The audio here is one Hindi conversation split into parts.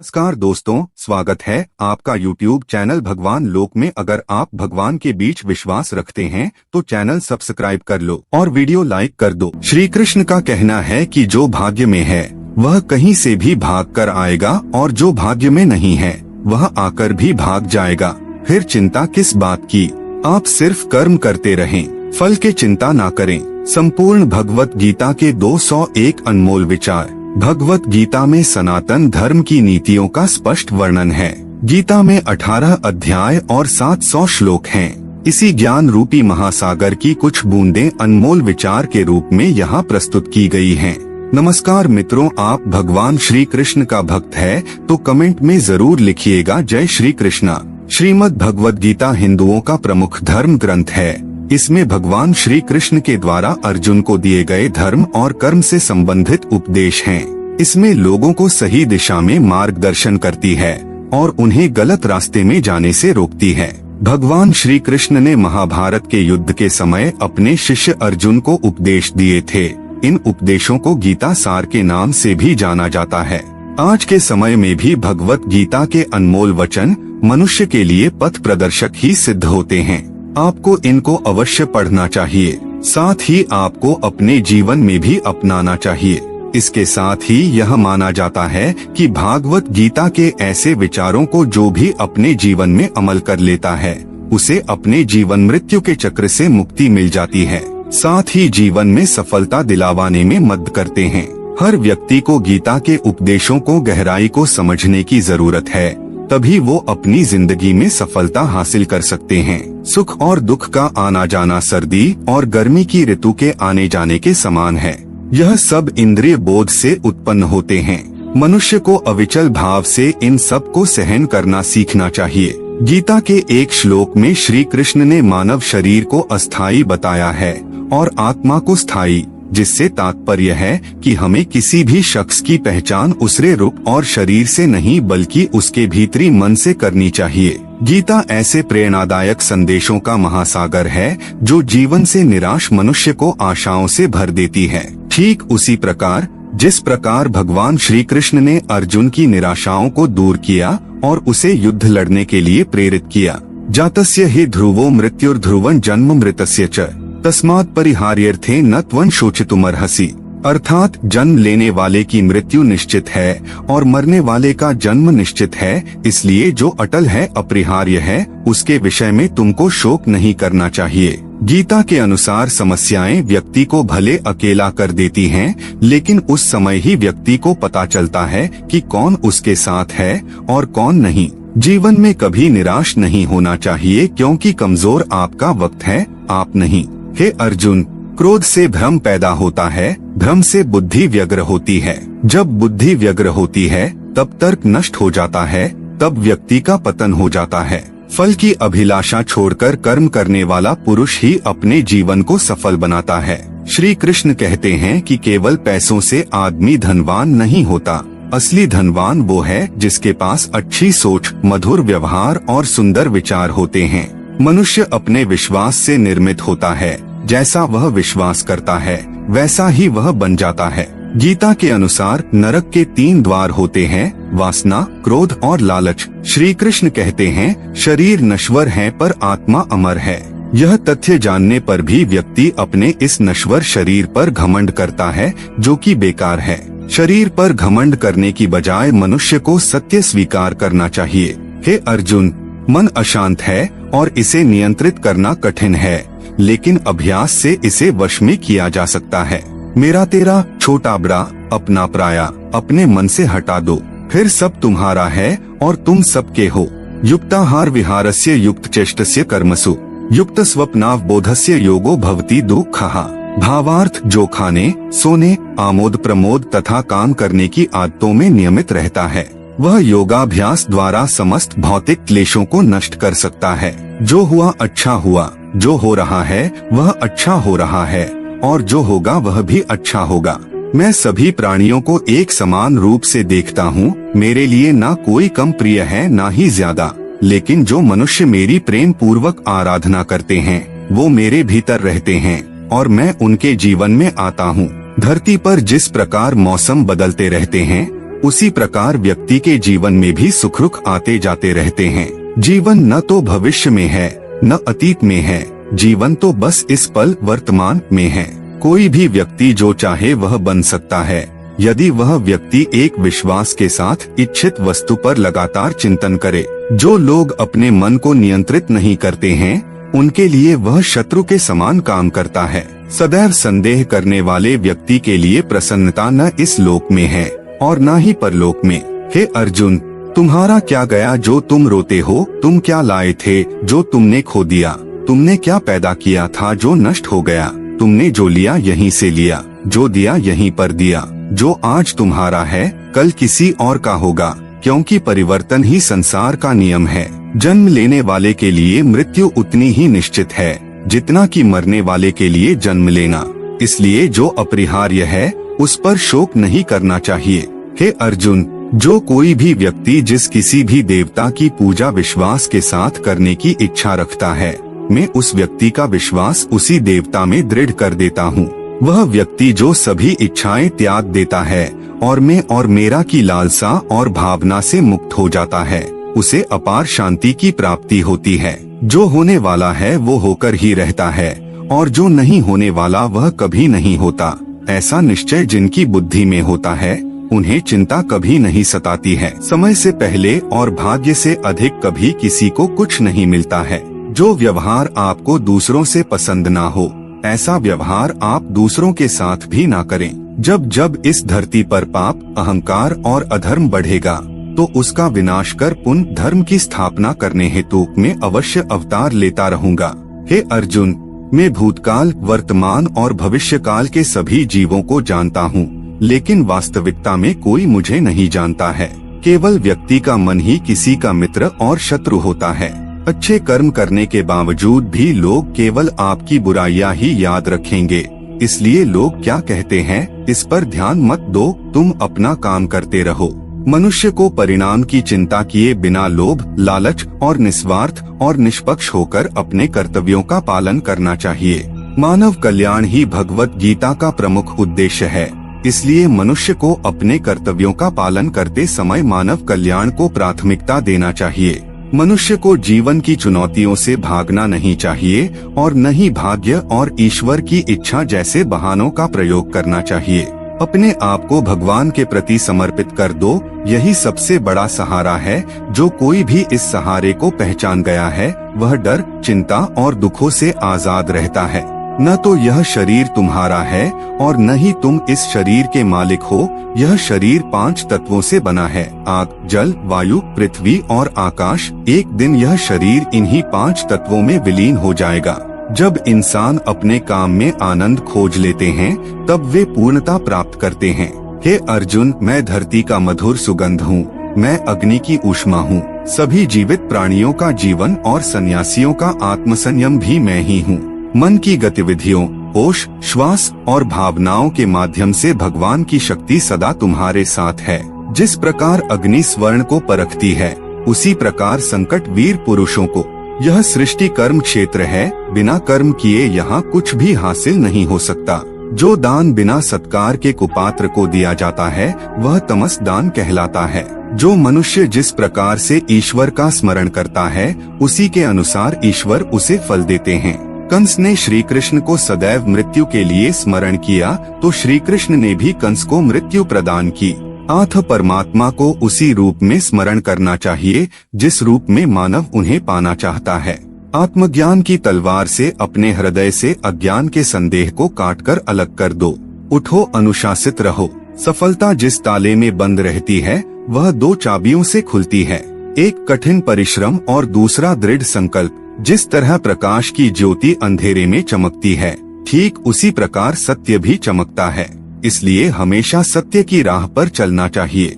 नमस्कार दोस्तों, स्वागत है आपका YouTube चैनल भगवान लोक में। अगर आप भगवान के बीच विश्वास रखते हैं तो चैनल सब्सक्राइब कर लो और वीडियो लाइक कर दो। श्री कृष्ण का कहना है कि जो भाग्य में है वह कहीं से भी भाग कर आएगा और जो भाग्य में नहीं है वह आकर भी भाग जाएगा। फिर चिंता किस बात की, आप सिर्फ कर्म करते रहें, फल की चिंता ना करें। संपूर्ण भगवत गीता के 201 अनमोल विचार। भगवत गीता में सनातन धर्म की नीतियों का स्पष्ट वर्णन है। गीता में 18 अध्याय और 700 श्लोक हैं। इसी ज्ञान रूपी महासागर की कुछ बूंदें अनमोल विचार के रूप में यहाँ प्रस्तुत की गई हैं। नमस्कार मित्रों, आप भगवान श्री कृष्ण का भक्त है तो कमेंट में जरूर लिखिएगा जय श्री कृष्णा। श्रीमद् भगवद गीता हिंदुओं का प्रमुख धर्म ग्रंथ है। इसमें भगवान श्री कृष्ण के द्वारा अर्जुन को दिए गए धर्म और कर्म से संबंधित उपदेश हैं। इसमें लोगों को सही दिशा में मार्गदर्शन करती है और उन्हें गलत रास्ते में जाने से रोकती है। भगवान श्री कृष्ण ने महाभारत के युद्ध के समय अपने शिष्य अर्जुन को उपदेश दिए थे। इन उपदेशों को गीता सार के नाम से भी जाना जाता है। आज के समय में भी भगवत गीता के अनमोल वचन मनुष्य के लिए पथ प्रदर्शक ही सिद्ध होते हैं। आपको इनको अवश्य पढ़ना चाहिए, साथ ही आपको अपने जीवन में भी अपनाना चाहिए। इसके साथ ही यह माना जाता है कि भागवत गीता के ऐसे विचारों को जो भी अपने जीवन में अमल कर लेता है उसे अपने जीवन मृत्यु के चक्र से मुक्ति मिल जाती है, साथ ही जीवन में सफलता दिलावाने में मदद करते हैं। हर व्यक्ति को गीता के उपदेशों को गहराई को समझने की जरूरत है, तभी वो अपनी जिंदगी में सफलता हासिल कर सकते हैं। सुख और दुख का आना जाना सर्दी और गर्मी की ऋतु के आने जाने के समान है। यह सब इंद्रिय बोध से उत्पन्न होते हैं। मनुष्य को अविचल भाव से इन सब को सहन करना सीखना चाहिए। गीता के एक श्लोक में श्री कृष्ण ने मानव शरीर को अस्थायी बताया है और आत्मा को स्थायी, जिससे तात्पर्य है कि हमें किसी भी शख्स की पहचान उसके रूप और शरीर से नहीं बल्कि उसके भीतरी मन से करनी चाहिए। गीता ऐसे प्रेरणादायक संदेशों का महासागर है जो जीवन से निराश मनुष्य को आशाओं से भर देती है। ठीक उसी प्रकार जिस प्रकार भगवान श्री कृष्ण ने अर्जुन की निराशाओं को दूर किया और उसे युद्ध लड़ने के लिए प्रेरित किया। जातस्य हि ध्रुवो मृत्युर्ध्रुवं जन्म मृतस्य च तस्मात् परिहार्यर्थे न त्वं शोचितुमर्हसि। अर्थात जन्म लेने वाले की मृत्यु निश्चित है और मरने वाले का जन्म निश्चित है, इसलिए जो अटल है अपरिहार्य है उसके विषय में तुमको शोक नहीं करना चाहिए। गीता के अनुसार समस्याएं व्यक्ति को भले अकेला कर देती हैं, लेकिन उस समय ही व्यक्ति को पता चलता है कि कौन उसके साथ है और कौन नहीं। जीवन में कभी निराश नहीं होना चाहिए, क्योंकि कमजोर आपका वक्त है, आप नहीं। हे अर्जुन, क्रोध से भ्रम पैदा होता है, भ्रम से बुद्धि व्यग्र होती है। जब बुद्धि व्यग्र होती है तब तर्क नष्ट हो जाता है, तब व्यक्ति का पतन हो जाता है। फल की अभिलाषा छोड़कर कर्म करने वाला पुरुष ही अपने जीवन को सफल बनाता है। श्री कृष्ण कहते हैं कि केवल पैसों से आदमी धनवान नहीं होता, असली धनवान वो है जिसके पास अच्छी सोच, मधुर व्यवहार और सुंदर विचार होते हैं। मनुष्य अपने विश्वास से निर्मित होता है, जैसा वह विश्वास करता है वैसा ही वह बन जाता है। गीता के अनुसार नरक के 3 द्वार होते हैं, वासना, क्रोध और लालच। श्री कृष्ण कहते हैं शरीर नश्वर है पर आत्मा अमर है। यह तथ्य जानने पर भी व्यक्ति अपने इस नश्वर शरीर पर घमंड करता है, जो कि बेकार है। शरीर पर घमंड करने की बजाय मनुष्य को सत्य स्वीकार करना चाहिए। हे अर्जुन, मन अशांत है और इसे नियंत्रित करना कठिन है, लेकिन अभ्यास से इसे वश में किया जा सकता है। मेरा तेरा, छोटा बड़ा, अपना पराया अपने मन से हटा दो, फिर सब तुम्हारा है और तुम सबके हो। युक्ताहार विहारस्य युक्त चेष्टस्य कर्मसु युक्त स्वप्नावबोधस्य योगो भवति दुःखः। भावार्थ, जो खाने, सोने, आमोद प्रमोद तथा काम करने की आदतों में नियमित रहता है वह योगाभ्यास द्वारा समस्त भौतिक क्लेशों को नष्ट कर सकता है। जो हुआ अच्छा हुआ, जो हो रहा है वह अच्छा हो रहा है और जो होगा वह भी अच्छा होगा। मैं सभी प्राणियों को एक समान रूप से देखता हूँ। मेरे लिए ना कोई कम प्रिय है ना ही ज्यादा, लेकिन जो मनुष्य मेरी प्रेम पूर्वक आराधना करते हैं वो मेरे भीतर रहते हैं और मैं उनके जीवन में आता हूँ। धरती पर जिस प्रकार मौसम बदलते रहते हैं उसी प्रकार व्यक्ति के जीवन में भी सुख दुख आते जाते रहते हैं। जीवन न तो भविष्य में है न अतीत में है, जीवन तो बस इस पल वर्तमान में है। कोई भी व्यक्ति जो चाहे वह बन सकता है, यदि वह व्यक्ति एक विश्वास के साथ इच्छित वस्तु पर लगातार चिंतन करे। जो लोग अपने मन को नियंत्रित नहीं करते हैं, उनके लिए वह शत्रु के समान काम करता है। सदैव संदेह करने वाले व्यक्ति के लिए प्रसन्नता न इस लोक में है और न ही परलोक में। हे अर्जुन, तुम्हारा क्या गया जो तुम रोते हो? तुम क्या लाए थे जो तुमने खो दिया? तुमने क्या पैदा किया था जो नष्ट हो गया? तुमने जो लिया यहीं से लिया, जो दिया यहीं पर दिया। जो आज तुम्हारा है कल किसी और का होगा, क्योंकि परिवर्तन ही संसार का नियम है। जन्म लेने वाले के लिए मृत्यु उतनी ही निश्चित है जितना कि मरने वाले के लिए जन्म लेना। इसलिए जो अपरिहार्य है उस पर शोक नहीं करना चाहिए। हे अर्जुन, जो कोई भी व्यक्ति जिस किसी भी देवता की पूजा विश्वास के साथ करने की इच्छा रखता है, मैं उस व्यक्ति का विश्वास उसी देवता में दृढ़ कर देता हूँ। वह व्यक्ति जो सभी इच्छाएं त्याग देता है और मैं और मेरा की लालसा और भावना से मुक्त हो जाता है, उसे अपार शांति की प्राप्ति होती है। जो होने वाला है वो होकर ही रहता है और जो नहीं होने वाला वह कभी नहीं होता। ऐसा निश्चय जिनकी बुद्धि में होता है, उन्हें चिंता कभी नहीं सताती है। समय से पहले और भाग्य से अधिक कभी किसी को कुछ नहीं मिलता है। जो व्यवहार आपको दूसरों से पसंद ना हो, ऐसा व्यवहार आप दूसरों के साथ भी ना करें। जब जब इस धरती पर पाप, अहंकार और अधर्म बढ़ेगा, तो उसका विनाश कर पुण्य धर्म की स्थापना करने हेतु मैं अवश्य अवतार लेता रहूंगा। हे अर्जुन, मैं भूतकाल, वर्तमान और भविष्य काल के सभी जीवों को जानता हूँ, लेकिन वास्तविकता में कोई मुझे नहीं जानता है। केवल व्यक्ति का मन ही किसी का मित्र और शत्रु होता है। अच्छे कर्म करने के बावजूद भी लोग केवल आपकी बुराइयां ही याद रखेंगे। इसलिए लोग क्या कहते हैं इस पर ध्यान मत दो, तुम अपना काम करते रहो। मनुष्य को परिणाम की चिंता किए बिना लोभ, लालच और निस्वार्थ और निष्पक्ष होकर अपने कर्तव्यों का पालन करना चाहिए। मानव कल्याण ही भगवत गीता का प्रमुख उद्देश्य है। इसलिए मनुष्य को अपने कर्तव्यों का पालन करते समय मानव कल्याण को प्राथमिकता देना चाहिए। मनुष्य को जीवन की चुनौतियों से भागना नहीं चाहिए और न ही भाग्य और ईश्वर की इच्छा जैसे बहानों का प्रयोग करना चाहिए। अपने आप को भगवान के प्रति समर्पित कर दो, यही सबसे बड़ा सहारा है। जो कोई भी इस सहारे को पहचान गया है, वह डर, चिंता और दुखों से आजाद रहता है। न तो यह शरीर तुम्हारा है और न ही तुम इस शरीर के मालिक हो। यह शरीर 5 तत्वों से बना है, आग, जल, वायु, पृथ्वी और आकाश। एक दिन यह शरीर इन्हीं 5 तत्वों में विलीन हो जाएगा। जब इंसान अपने काम में आनंद खोज लेते हैं, तब वे पूर्णता प्राप्त करते हैं। हे अर्जुन, मैं धरती का मधुर सुगंध हूँ, मैं अग्नि की ऊष्मा हूँ। सभी जीवित प्राणियों का जीवन और सन्यासियों का आत्मसंयम भी मैं ही हूँ। मन की गतिविधियों, होश, श्वास और भावनाओं के माध्यम से भगवान की शक्ति सदा तुम्हारे साथ है। जिस प्रकार अग्नि स्वर्ण को परखती है, उसी प्रकार संकट वीर पुरुषों को। यह सृष्टि कर्म क्षेत्र है, बिना कर्म किए यहाँ कुछ भी हासिल नहीं हो सकता। जो दान बिना सत्कार के कुपात्र को दिया जाता है, वह तमस दान कहलाता है। जो मनुष्य जिस प्रकार से ईश्वर का स्मरण करता है, उसी के अनुसार ईश्वर उसे फल देते हैं। कंस ने श्री कृष्ण को सदैव मृत्यु के लिए स्मरण किया, तो श्री कृष्ण ने भी कंस को मृत्यु प्रदान की। आथ परमात्मा को उसी रूप में स्मरण करना चाहिए जिस रूप में मानव उन्हें पाना चाहता है। आत्मज्ञान की तलवार से अपने हृदय से अज्ञान के संदेह को काटकर अलग कर दो। उठो, अनुशासित रहो। सफलता जिस ताले में बंद रहती है, वह 2 चाबियों से खुलती है। एक कठिन परिश्रम और दूसरा दृढ़ संकल्प। जिस तरह प्रकाश की ज्योति अंधेरे में चमकती है, ठीक उसी प्रकार सत्य भी चमकता है। इसलिए हमेशा सत्य की राह पर चलना चाहिए।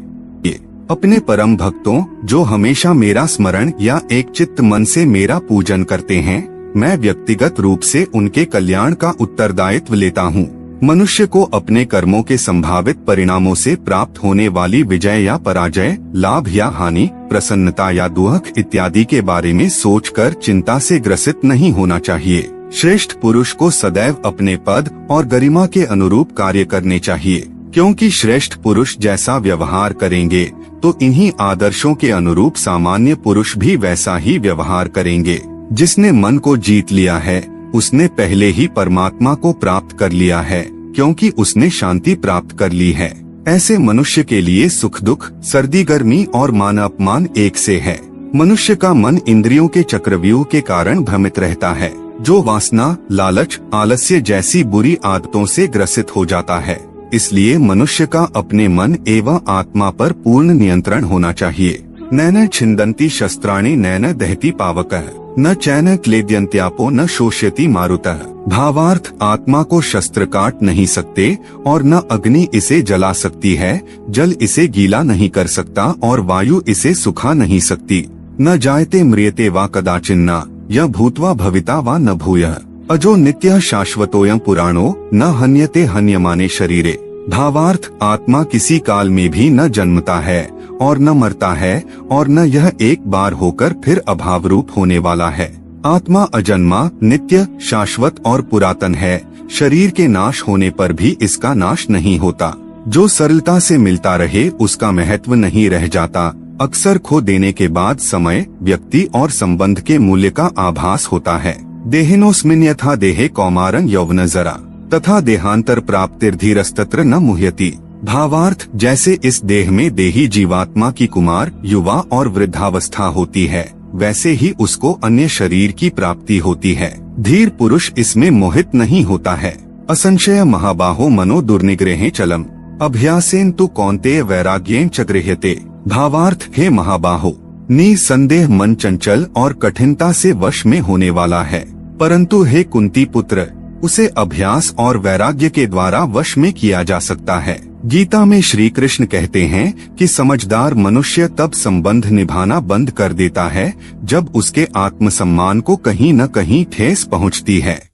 अपने परम भक्तों, जो हमेशा मेरा स्मरण या एक चित्त मन से मेरा पूजन करते हैं, मैं व्यक्तिगत रूप से उनके कल्याण का उत्तरदायित्व लेता हूँ। मनुष्य को अपने कर्मों के संभावित परिणामों से प्राप्त होने वाली विजय या पराजय, लाभ या हानि, प्रसन्नता या दुख इत्यादि के बारे में सोचकर चिंता से ग्रसित नहीं होना चाहिए। श्रेष्ठ पुरुष को सदैव अपने पद और गरिमा के अनुरूप कार्य करने चाहिए। क्योंकि श्रेष्ठ पुरुष जैसा व्यवहार करेंगे तो इन्हीं आदर्शों के अनुरूप सामान्य पुरुष भी वैसा ही व्यवहार करेंगे। जिसने मन को जीत लिया है उसने पहले ही परमात्मा को प्राप्त कर लिया है, क्योंकि उसने शांति प्राप्त कर ली है। ऐसे मनुष्य के लिए सुख दुख, सर्दी गर्मी और मान अपमान एक से है। मनुष्य का मन इंद्रियों के चक्रव्यूह के कारण भ्रमित रहता है, जो वासना, लालच, आलस्य जैसी बुरी आदतों से ग्रसित हो जाता है। इसलिए मनुष्य का अपने मन एवं आत्मा पर पूर्ण नियंत्रण होना चाहिए। नैन छिन्दन्ति शस्त्राणि नैन दहति पावकः न चैन क्लेद्यन्त्यापो न शोष्यति मारुतः। भावार्थ, आत्मा को शस्त्र काट नहीं सकते और न अग्नि इसे जला सकती है, जल इसे गीला नहीं कर सकता और वायु इसे सुखा नहीं सकती। न जायते म्रियते वा कदाचिन्ना यह भूत्वा भविता वा न भूयः। अजो नित्यः शाश्वतोऽयं पुराणो न हन्यते हन्यमाने शरीरे। भावार्थ, आत्मा किसी काल में भी न जन्मता है और न मरता है और न यह एक बार होकर फिर अभाव रूप होने वाला है। आत्मा अजन्मा, नित्य, शाश्वत और पुरातन है। शरीर के नाश होने पर भी इसका नाश नहीं होता। जो सरलता से मिलता रहे उसका महत्व नहीं रह जाता। अक्सर खो देने के बाद समय, व्यक्ति और संबंध के मूल्य का आभास होता है। देहिनोस्मिन् यथा देहे कौमारं यौवन जरा तथा देहांतर प्राप्तिर्धीरस्तत्र न मुह्यति। भावार्थ, जैसे इस देह में देही जीवात्मा की कुमार, युवा और वृद्धावस्था होती है, वैसे ही उसको अन्य शरीर की प्राप्ति होती है। धीर पुरुष इसमें मोहित नहीं होता है। असंशय महाबाहो मनो दुर्निग्रहे चलम अभ्यासेन तु कौन्तेय वैराग्येन च गृह्यते। भावार्थ, हे महाबाहो, निसंदेह मन चंचल और कठिनता से वश में होने वाला है, परंतु हे कुंती पुत्र, उसे अभ्यास और वैराग्य के द्वारा वश में किया जा सकता है। गीता में श्री कृष्ण कहते हैं कि समझदार मनुष्य तब संबंध निभाना बंद कर देता है जब उसके आत्मसम्मान को कहीं न कहीं ठेस पहुंचती है।